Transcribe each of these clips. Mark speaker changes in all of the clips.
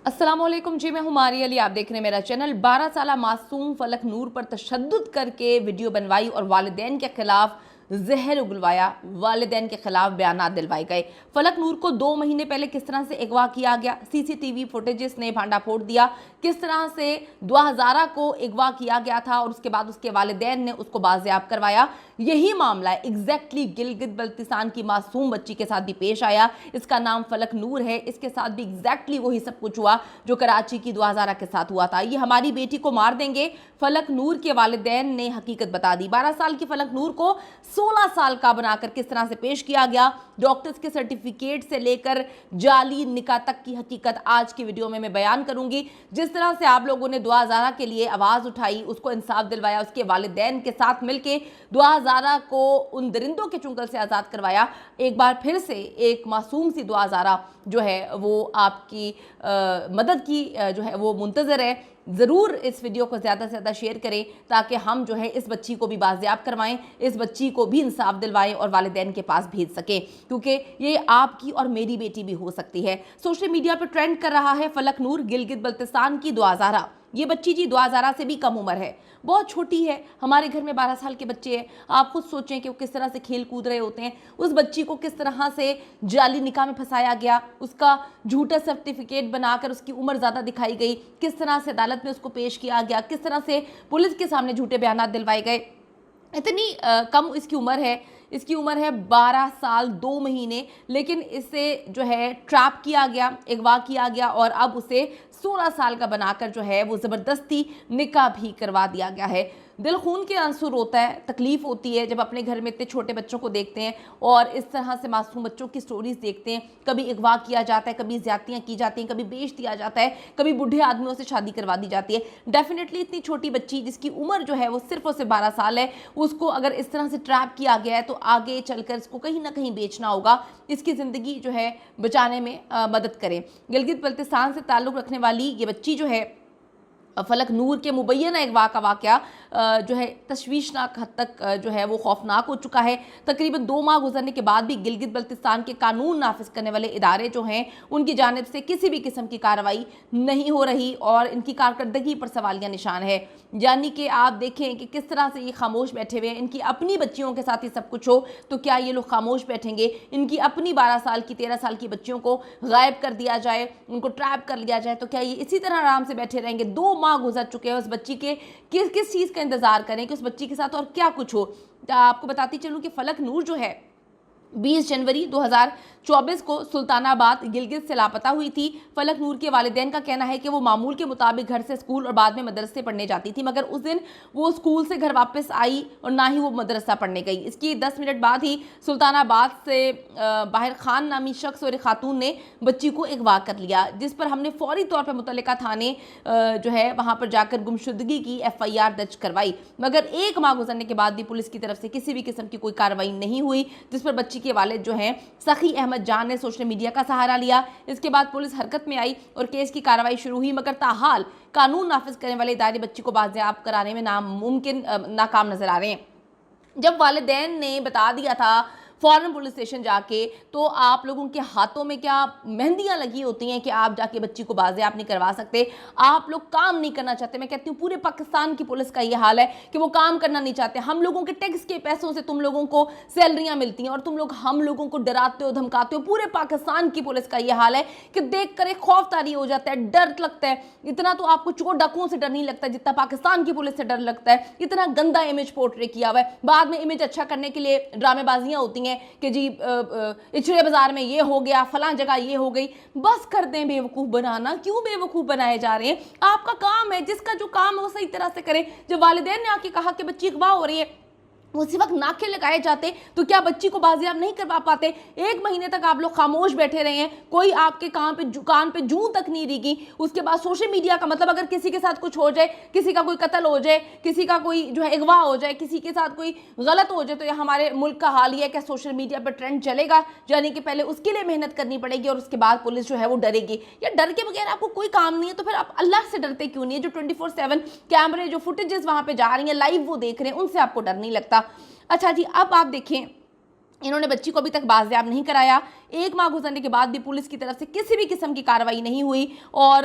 Speaker 1: अस्सलाम वालेकुम जी, मैं हूं मारिया अली। आप देख रहे हैं मेरा चैनल। 12 साला मासूम फलक नूर पर तशद्दुद करके वीडियो बनवाई और वालिदैन के खिलाफ जहर उगलवाया, वालिदैन के खिलाफ बयानात दिलवाए गए। फलक नूर को 2 महीने पहले किस तरह से अगवा किया गया, सीसीटीवी फुटेजेस ने भांडा फोड़ दिया। किस तरह से दुआ हज़ारा को अगवा किया गया था और उसके बाद उसके वालिदैन ने उसको बाजियाब करवाया। यही मामला है एग्जैक्टली गिलगित बल्तिस्तान की मासूम बच्ची के साथ भी पेश आया। इसका नाम फलक नूर है। इसके साथ भी एग्जैक्टली वही सब कुछ हुआ जो कराची की दुआ हज़ारा के साथ हुआ था। ये हमारी बेटी को मार देंगे, फलक नूर के वालिदैन ने हकीकत बता दी। 12 साल की फलक नूर को 16 साल का बनाकर किस तरह से पेश किया गया, डॉक्टर्स के सर्टिफिकेट से लेकर जाली निकाह तक की हकीकत आज की वीडियो में मैं बयान करूंगी। जिस तरह से आप लोगों ने दुआ हज़ारा के लिए आवाज़ उठाई, उसको इंसाफ दिलवाया, उसके वालिदैन के साथ मिलकर दुआ हज़ारा को उन दरिंदों के चुंगल से आज़ाद करवाया। एक बार फिर से एक मासूम सी दुआ हज़ारा जो है वो आपकी मदद की जो है वो मुंतज़र है। ज़रूर इस वीडियो को ज़्यादा से ज़्यादा शेयर करें ताकि हम जो है इस बच्ची को भी बाजियाब करवाएं, इस बच्ची को भी इंसाफ दिलवाएं और वालिदैन के पास भेज सकें, क्योंकि ये आपकी और मेरी बेटी भी हो सकती है। सोशल मीडिया पर ट्रेंड कर रहा है फलक नूर, गिलगित बल्तिस्तान की दुआ हज़ारा। ये बच्ची जी दुआ हज़ारा से भी कम उम्र है, बहुत छोटी है। हमारे घर में 12 साल के बच्चे हैं। आप खुद सोचें कि वो किस तरह से खेल कूद रहे होते हैं। उस बच्ची को किस तरह से जाली निकाह में फंसाया गया, उसका झूठा सर्टिफिकेट बनाकर उसकी उम्र ज़्यादा दिखाई गई, किस तरह से अदालत में उसको पेश किया गया, किस तरह से पुलिस के सामने झूठे बयानात दिलवाए गए। इतनी कम इसकी उम्र है। इसकी उम्र है 12 साल 2 महीने, लेकिन इसे जो है ट्रैप किया गया, अगवा किया गया और अब उसे 16 साल का बनाकर जो है वो ज़बरदस्ती निकाह भी करवा दिया गया है। दिल खून के आंसू होता है, तकलीफ़ होती है जब अपने घर में इतने छोटे बच्चों को देखते हैं और इस तरह से मासूम बच्चों की स्टोरीज़ देखते हैं। कभी अगवा किया जाता है, कभी ज़्यादतियाँ की जाती हैं, कभी बेच दिया जाता है, कभी बूढ़े आदमियों से शादी करवा दी जाती है। डेफिनेटली इतनी छोटी बच्ची जिसकी उम्र जो है वो सिर्फ और सिर्फ 12 साल है, उसको अगर इस तरह से ट्रैप किया गया है तो आगे चलकर इसको कहीं ना कहीं बेचना होगा। इसकी ज़िंदगी जो है बचाने में मदद करें। गिलगित बल्तिस्तान से ताल्लुक़ रखने वाली ये बच्ची जो है फलक नूर के मुबैना अगवा का वाक़या जो है तशवीशनाक हद तक जो है वो खौफनाक हो चुका है। तकरीबन 2 माह गुजरने के बाद भी गिलगित बल्तिस्तान के कानून नाफिज करने वाले इदारे जो हैं उनकी जानिब से किसी भी किस्म की कार्रवाई नहीं हो रही और इनकी कारकर्दगी पर सवालिया निशान है। यानी कि आप देखें कि किस तरह से ये खामोश बैठे हुए हैं। इनकी अपनी बच्चियों के साथ ही सब कुछ हो तो क्या ये लोग खामोश बैठेंगे? इनकी अपनी 12 साल की 13 साल की बच्चियों को गायब कर दिया जाए, उनको ट्रैप कर लिया जाए तो क्या ये इसी तरह आराम से बैठे रहेंगे? 2 माह गुजर चुके हैं। उस बच्ची के किस चीज़ का इंतज़ार करें कि उस बच्ची के साथ और क्या कुछ हो। आपको बताती चलूँ कि फलक नूर जो है 20 जनवरी 2024 को सुल्तानाबाद गिलगित से लापता हुई थी। फलक नूर के वालिदैन का कहना है कि वो मामूल के मुताबिक घर से स्कूल और बाद में मदरसे पढ़ने जाती थी, मगर उस दिन वो स्कूल से घर वापस आई और ना ही वो मदरसा पढ़ने गई। इसकी 10 मिनट बाद ही सुल्तानाबाद से बाहिर खान नामी शख्स और एक खातून ने बच्ची को अगवा कर लिया, जिस पर हमने फौरी तौर पर मुतल्लिका थाने जो है वहाँ पर जाकर गुमशुदगी की FIR दर्ज करवाई, मगर 1 माह गुजरने के बाद भी पुलिस की तरफ से किसी भी किस्म की कोई कार्रवाई नहीं हुई, जिस पर बच्ची के वालिद जो हैं सखी अहमद जान ने सोशल मीडिया का सहारा लिया। इसके बाद पुलिस हरकत में आई और केस की कार्रवाई शुरू हुई, मगर ताहाल कानून नाफिज करने वाले इदारे बच्ची को बाजियाब कराने में नाकाम नजर आ रहे हैं। जब वालिदैन ने बता दिया था फौरन पुलिस स्टेशन जाके, तो आप लोगों के हाथों में क्या मेहंदियां लगी होती हैं कि आप जाके बच्ची को बाजियाब नहीं करवा सकते? आप लोग काम नहीं करना चाहते। मैं कहती हूँ पूरे पाकिस्तान की पुलिस का ये हाल है कि वो काम करना नहीं चाहते। हम लोगों के टैक्स के पैसों से तुम लोगों को सैलरियां मिलती हैं और तुम लोग हम लोगों को डराते हो, धमकाते हो। पूरे पाकिस्तान की पुलिस का ये हाल है कि देख कर एक खौफ तारी हो जाता है, डर लगता है। इतना तो आपको चोर डाकुओं से डर नहीं लगता जितना पाकिस्तान की पुलिस से डर लगता है। इतना गंदा इमेज पोर्ट्रे किया हुआ है। बाद में इमेज अच्छा करने के लिए ड्रामेबाजियां होती हैं कि जी इचड़े बाजार में ये हो गया, फलां जगह ये हो गई। बस कर दें बेवकूफ़ बनाना। क्यों बेवकूफ़ बनाए जा रहे हैं? आपका काम है, जिसका जो काम है वो सही तरह से करें। जब वालिदैन ने आके कहा कि बच्ची अगवा हो रही है, उसी वक्त नाके लगाए जाते तो क्या बच्ची को बाजियाब नहीं करवा पाते? 1 महीने तक आप लोग खामोश बैठे रहे हैं, कोई आपके कान पे जूं तक नहीं रिगी। उसके बाद सोशल मीडिया का मतलब अगर किसी के साथ कुछ हो जाए, किसी का कोई कत्ल हो जाए, किसी का कोई जो है अगवा हो जाए, किसी के साथ कोई गलत हो जाए, तो यह हमारे मुल्क का हाल ही है कि सोशल मीडिया पर ट्रेंड चलेगा। यानी कि पहले उसके लिए मेहनत करनी पड़ेगी और उसके बाद पुलिस जो है वो डरेगी। या डर के बगैर आपको कोई काम नहीं है तो फिर आप अल्लाह से डरते क्यों नहीं है? जो 24/7 कैमरे, जो फुटेजेस वहां पे जा रही हैं लाइव, वो देख रहे हैं, उनसे आपको डर नहीं लगता? अच्छा जी, अब आप देखें انہوں نے بچی کو ابھی تک بازیاب نہیں کرایا. 1 ماہ گزرنے کے بعد بھی پولیس کی طرف سے کسی بھی قسم کی کارروائی نہیں ہوئی اور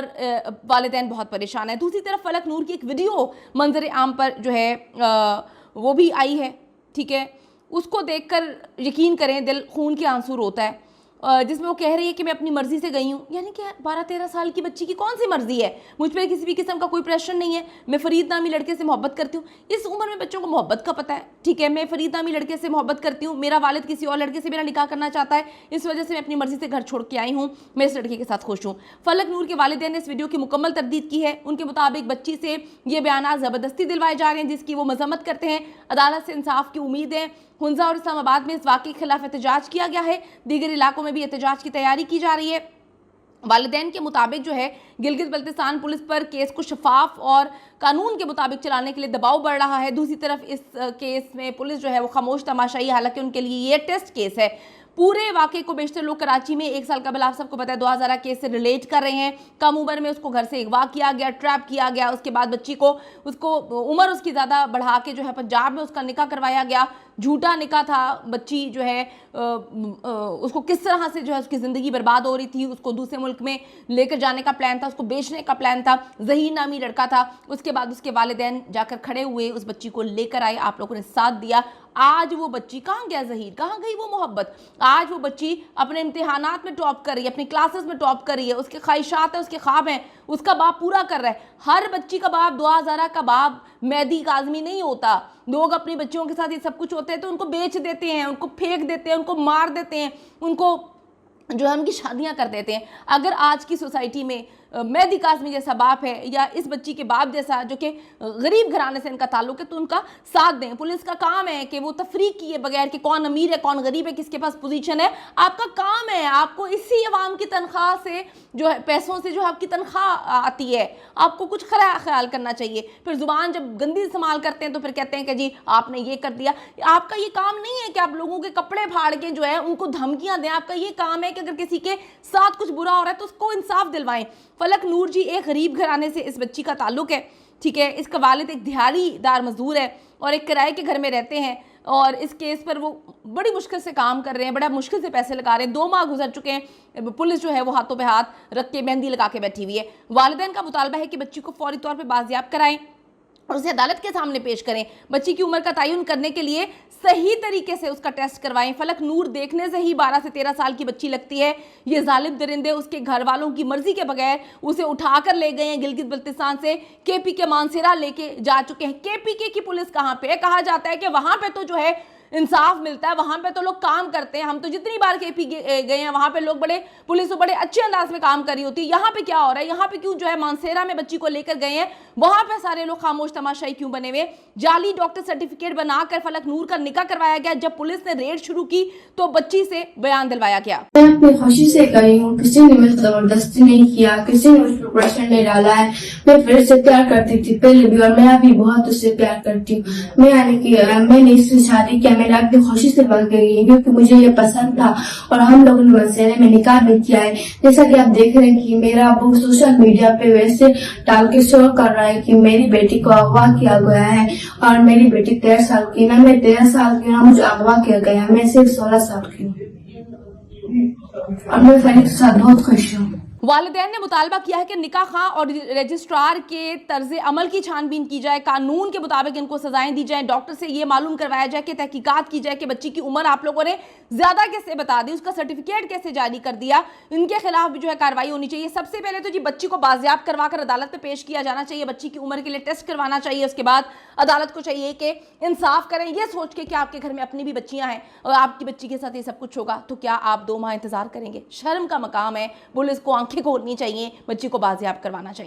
Speaker 1: والدین بہت پریشان ہیں. دوسری طرف فلک نور کی ایک ویڈیو منظر عام پر جو ہے وہ بھی آئی ہے, ٹھیک ہے. اس کو دیکھ کر یقین کریں دل خون کے آنسو روتا ہے, جس میں وہ کہہ رہی ہے کہ میں اپنی مرضی سے گئی ہوں. یعنی کہ 12-13 سال کی بچی کی کون سی مرضی ہے؟ مجھ پہ کسی بھی قسم کا کوئی پریشر نہیں ہے. میں فرید نامی لڑکے سے محبت کرتی ہوں. اس عمر میں بچوں کو محبت کا پتہ ہے, ٹھیک ہے. میں فرید نامی لڑکے سے محبت کرتی ہوں, میرا والد کسی اور لڑکے سے میرا نکاح کرنا چاہتا ہے, اس وجہ سے میں اپنی مرضی سے گھر چھوڑ کے آئی ہوں, میں اس لڑکے کے ساتھ خوش ہوں. فلک نور کے والدین نے اس ویڈیو کی مکمل تردید کی ہے. ان کے مطابق بچی سے یہ بیانات زبردستی دلوائے جا رہے ہیں, جس کی وہ مذمت کرتے ہیں. عدالت سے انصاف کی امید ہے. ہنزا اور اسلام آباد میں اس واقعے کے خلاف احتجاج کیا گیا ہے. دیگر علاقوں میں بھی احتجاج کی تیاری کی جا رہی ہے. والدین کے مطابق جو ہے گلگت بلتستان پولیس پر کیس کو شفاف اور قانون کے مطابق چلانے کے لیے دباؤ بڑھ رہا ہے. دوسری طرف اس کیس میں پولیس جو ہے وہ خاموش تماشائی, حالانکہ ان کے لیے یہ ٹیسٹ کیس ہے. پورے واقعے کو بیشتر لوگ کراچی میں 1 سال قبل, آپ سب کو پتہ ہے, 2000 کیس سے ریلیٹ کر رہے ہیں. کم عمر میں اس کو گھر سے اغوا کیا گیا, ٹریپ کیا گیا. اس کے بعد بچی کو عمر اس کی زیادہ بڑھا کے جو ہے پنجاب میں اس کا نکاح کروایا گیا. جھوٹا نکاح تھا. بچی جو ہے اس کو کس طرح سے جو ہے اس کی زندگی برباد ہو رہی تھی. اس کو دوسرے ملک میں لے کر جانے کا پلان تھا, اس کو بیچنے کا پلان تھا. ظہیر نامی لڑکا تھا. اس کے بعد اس کے والدین جا کر کھڑے ہوئے, اس بچی کو لے کر آئے, آپ لوگوں نے ساتھ دیا. آج وہ بچی کہاں گیا ظہیر, کہاں گئی وہ محبت؟ آج وہ بچی اپنے امتحانات میں ٹاپ کر رہی ہے, اپنی کلاسز میں ٹاپ کر رہی ہے. اس کے خواہشات ہیں, اس کے خواب ہیں, اس کا باپ پورا کر رہا ہے. ہر بچی کا باپ, دعا زارا کا باپ مہدی کاظمی نہیں ہوتا. لوگ اپنی بچیوں کے ساتھ یہ سب کچھ ہوتے ہیں تو ان کو بیچ دیتے ہیں, ان کو پھینک دیتے ہیں, ان کو مار دیتے ہیں, ان کو جو ہے ان کی شادیاں کر دیتے ہیں. اگر آج کی سوسائٹی میں مہدی کاظمی جیسا باپ ہے یا اس بچی کے باپ جیسا جو کہ غریب گھرانے سے ان کا تعلق ہے, تو ان کا ساتھ دیں. پولیس کا کام ہے کہ وہ تفریق کیے بغیر کہ کون امیر ہے, کون غریب ہے, کس کے پاس پوزیشن ہے. آپ کا کام ہے, آپ کو اسی عوام کی تنخواہ سے جو ہے پیسوں سے جو ہے آپ کی تنخواہ آتی ہے, آپ کو کچھ خیال کرنا چاہیے. پھر زبان جب گندی استعمال کرتے ہیں تو پھر کہتے ہیں کہ جی آپ نے یہ کر دیا. آپ کا یہ کام نہیں ہے کہ آپ لوگوں کے کپڑے پھاڑ کے جو ہے ان کو دھمکیاں دیں. آپ کا یہ کام ہے کہ اگر کسی کے ساتھ کچھ برا ہو رہا ہے تو اس کو انصاف دلوائیں. فلک نور جی ایک غریب گھرانے سے اس بچی کا تعلق ہے, ٹھیک ہے. اس کا والد ایک دیہڑی دار مزدور ہے اور ایک کرائے کے گھر میں رہتے ہیں, اور اس کیس پر وہ بڑی مشکل سے کام کر رہے ہیں, بڑا مشکل سے پیسے لگا رہے ہیں. 2 ماہ گزر چکے ہیں, پولیس جو ہے وہ ہاتھوں پہ ہاتھ رکھ کے مہندی لگا کے بیٹھی ہوئی ہے. والدین کا مطالبہ ہے کہ بچی کو فوری طور پہ بازیاب کرائیں اور اسے عدالت کے سامنے پیش کریں. بچی کی عمر کا تعین کرنے کے لیے صحیح طریقے سے اس کا ٹیسٹ کروائیں. فلک نور دیکھنے سے ہی 12 سے 13 سال کی بچی لگتی ہے. یہ ظالم درندے اس کے گھر والوں کی مرضی کے بغیر اسے اٹھا کر لے گئے ہیں. گلگت بلتستان سے کے پی کے مانسیرا لے کے جا چکے ہیں. کے پی کے کی پولیس کہاں پہ ہے؟ کہا جاتا ہے کہ وہاں پہ تو جو ہے انصاف ملتا ہے, وہاں پہ تو لوگ کام کرتے ہیں. ہم تو جتنی بار کے پی گئے ہیں وہاں پہ لوگ پولیس بڑے اچھے انداز میں کام کر رہی ہوتی ہے. یہاں پہ کیا ہو رہا ہے؟ یہاں پہ کیوں جو ہے مانسیرا میں بچی کو لے کر گئے ہیں, وہاں پہ سارے لوگ خاموش تماشائی کیوں بنے ہوئے؟ جعلی ڈاکٹر سرٹیفکیٹ بنا کر فلک نور کا نکاح کروایا گیا. جب پولیس نے ریڈ شروع کی تو بچی سے بیان دلوایا گیا.
Speaker 2: میں اپنی خوشی سے گئی ہوں, کسی نے مجھے زبردستی نہیں کیا, کسی نے مجھ پر پریشر نہیں ڈالا ہے. میں پھر سے پیار کرتی تھی پہلے بھی, اور میں ابھی بہت اس سے پیار کرتی ہوں. میں نے اس سے شادی کیا, میں نے اپنی خوشی سے بن گئی کیونکہ مجھے یہ پسند تھا, اور ہم لوگوں نے منصیرے میں نکاح بھی کیا ہے. جیسا کہ آپ دیکھ رہے ہیں کہ میرا ابو سوشل میڈیا پہ ویسے ڈال کے شو کر رہا ہے کہ میری بیٹی کو اغوا کیا گیا ہے, اور میری بیٹی 13 سال کی, نہ میں 13 سال کی, نہ مجھے اغوا کیا گیا. میں صرف 16 سال کی ہوں, اور میں فرید کے ساتھ بہت خوش ہوں.
Speaker 1: والدین نے مطالبہ کیا ہے کہ نکاح خواہ اور رجسٹرار کے طرز عمل کی چھان بین کی جائے, قانون کے مطابق ان کو سزائیں دی جائیں. ڈاکٹر سے یہ معلوم کروایا جائے کہ تحقیقات کی جائے کہ بچی کی عمر آپ لوگوں نے زیادہ کیسے بتا دی, اس کا سرٹیفکیٹ کیسے جاری کر دیا. ان کے خلاف بھی جو ہے کارروائی ہونی چاہیے. سب سے پہلے تو جی بچی کو بازیاب کروا کر عدالت پہ پیش کیا جانا چاہیے. بچی کی عمر کے لیے ٹیسٹ کروانا چاہیے. اس کے بعد عدالت کو چاہیے کہ انصاف کریں, یہ سوچ کے کہ آپ کے گھر میں اپنی بھی بچیاں ہیں اور آپ کی بچی کے ساتھ یہ سب کچھ ہوگا تو کیا آپ 2 ماہ انتظار کریں گے؟ شرم کا مقام ہے. پولیس کو آنکھیں کھولنی چاہیے, بچی کو بازیاب کروانا چاہیے.